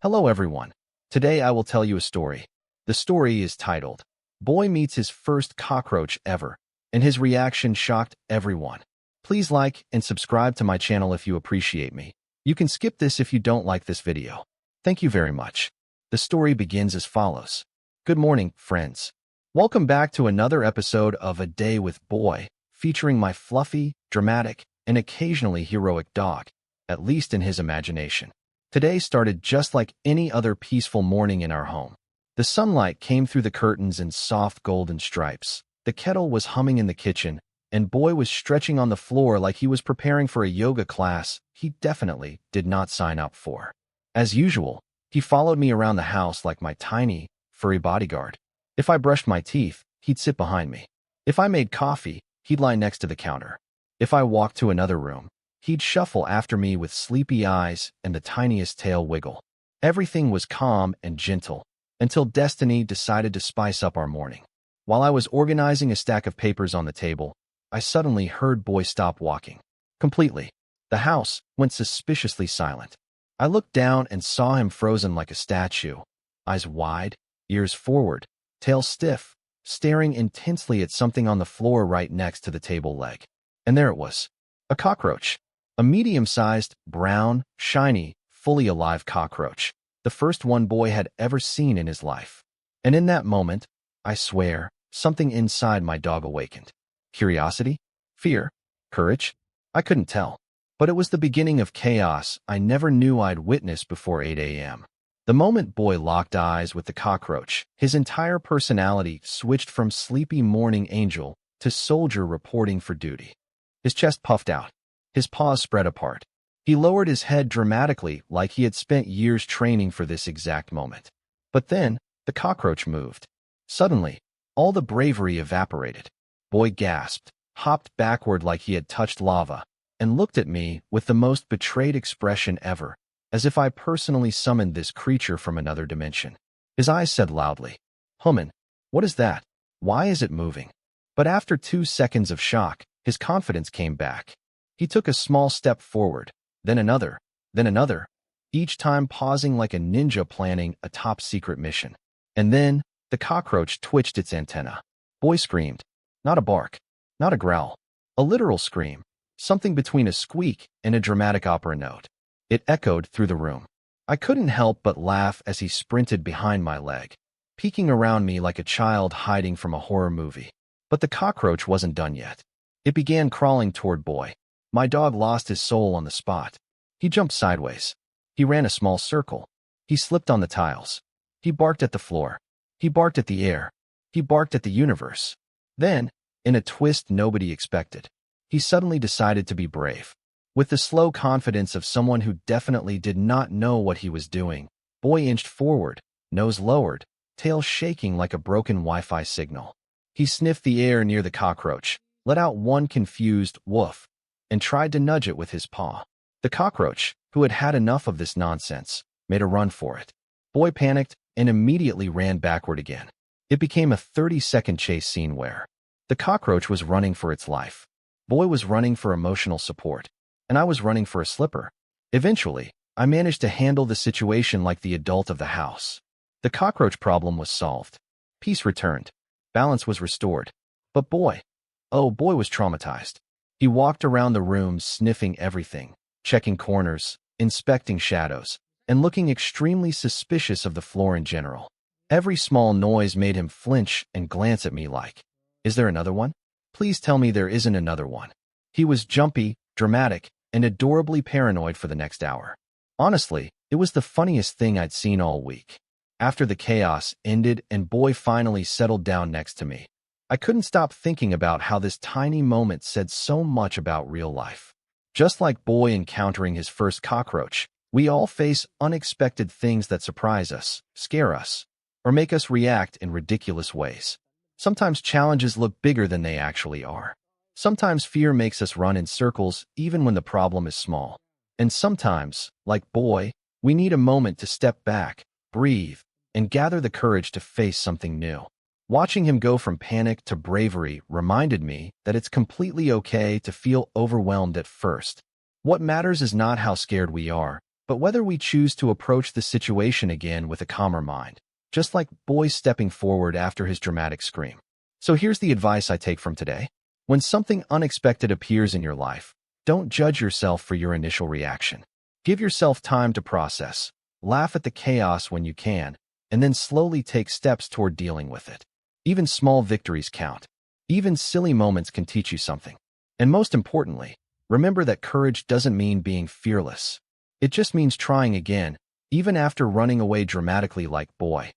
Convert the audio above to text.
Hello everyone. Today I will tell you a story. The story is titled, Boy Meets His First Cockroach Ever, and his reaction shocked everyone. Please like and subscribe to my channel if you appreciate me. You can skip this if you don't like this video. Thank you very much. The story begins as follows. Good morning, friends. Welcome back to another episode of A Day with Boy, featuring my fluffy, dramatic, and occasionally heroic dog, at least in his imagination. Today started just like any other peaceful morning in our home. The sunlight came through the curtains in soft golden stripes. The kettle was humming in the kitchen, and Boy was stretching on the floor like he was preparing for a yoga class he definitely did not sign up for. As usual, he followed me around the house like my tiny, furry bodyguard. If I brushed my teeth, he'd sit behind me. If I made coffee, he'd lie next to the counter. If I walked to another room, he'd shuffle after me with sleepy eyes and the tiniest tail wiggle. Everything was calm and gentle, until Destiny decided to spice up our morning. While I was organizing a stack of papers on the table, I suddenly heard Boy stop walking. Completely. The house went suspiciously silent. I looked down and saw him frozen like a statue, eyes wide, ears forward, tail stiff, staring intensely at something on the floor right next to the table leg. And there it was, a cockroach. A medium-sized, brown, shiny, fully alive cockroach, the first one Boy had ever seen in his life. And in that moment, I swear, something inside my dog awakened. Curiosity? Fear? Courage? I couldn't tell. But it was the beginning of chaos I never knew I'd witness before 8 a.m. The moment Boy locked eyes with the cockroach, his entire personality switched from sleepy morning angel to soldier reporting for duty. His chest puffed out. His paws spread apart. He lowered his head dramatically like he had spent years training for this exact moment. But then, the cockroach moved. Suddenly, all the bravery evaporated. Boy gasped, hopped backward like he had touched lava, and looked at me with the most betrayed expression ever, as if I personally summoned this creature from another dimension. His eyes said loudly, "Human, what is that? Why is it moving?" But after 2 seconds of shock, his confidence came back. He took a small step forward, then another, each time pausing like a ninja planning a top-secret mission. And then, the cockroach twitched its antenna. Boy screamed. Not a bark, not a growl, a literal scream, something between a squeak and a dramatic opera note. It echoed through the room. I couldn't help but laugh as he sprinted behind my leg, peeking around me like a child hiding from a horror movie. But the cockroach wasn't done yet. It began crawling toward Boy. My dog lost his soul on the spot. He jumped sideways. He ran a small circle. He slipped on the tiles. He barked at the floor. He barked at the air. He barked at the universe. Then, in a twist nobody expected, he suddenly decided to be brave. With the slow confidence of someone who definitely did not know what he was doing, Boy inched forward, nose lowered, tail shaking like a broken Wi-Fi signal. He sniffed the air near the cockroach, let out one confused woof, and tried to nudge it with his paw. The cockroach, who had had enough of this nonsense, made a run for it. Boy panicked and immediately ran backward again. It became a 30-second chase scene where the cockroach was running for its life. Boy was running for emotional support, and I was running for a slipper. Eventually, I managed to handle the situation like the adult of the house. The cockroach problem was solved. Peace returned. Balance was restored. But Boy was traumatized. He walked around the room sniffing everything, checking corners, inspecting shadows, and looking extremely suspicious of the floor in general. Every small noise made him flinch and glance at me like, "Is there another one? Please tell me there isn't another one." He was jumpy, dramatic, and adorably paranoid for the next hour. Honestly, it was the funniest thing I'd seen all week. After the chaos ended and Boy finally settled down next to me, I couldn't stop thinking about how this tiny moment said so much about real life. Just like Boy encountering his first cockroach, we all face unexpected things that surprise us, scare us, or make us react in ridiculous ways. Sometimes challenges look bigger than they actually are. Sometimes fear makes us run in circles even when the problem is small. And sometimes, like Boy, we need a moment to step back, breathe, and gather the courage to face something new. Watching him go from panic to bravery reminded me that it's completely okay to feel overwhelmed at first. What matters is not how scared we are, but whether we choose to approach the situation again with a calmer mind, just like Boy stepping forward after his dramatic scream. So here's the advice I take from today. When something unexpected appears in your life, don't judge yourself for your initial reaction. Give yourself time to process, laugh at the chaos when you can, and then slowly take steps toward dealing with it. Even small victories count. Even silly moments can teach you something. And most importantly, remember that courage doesn't mean being fearless. It just means trying again, even after running away dramatically like Boy.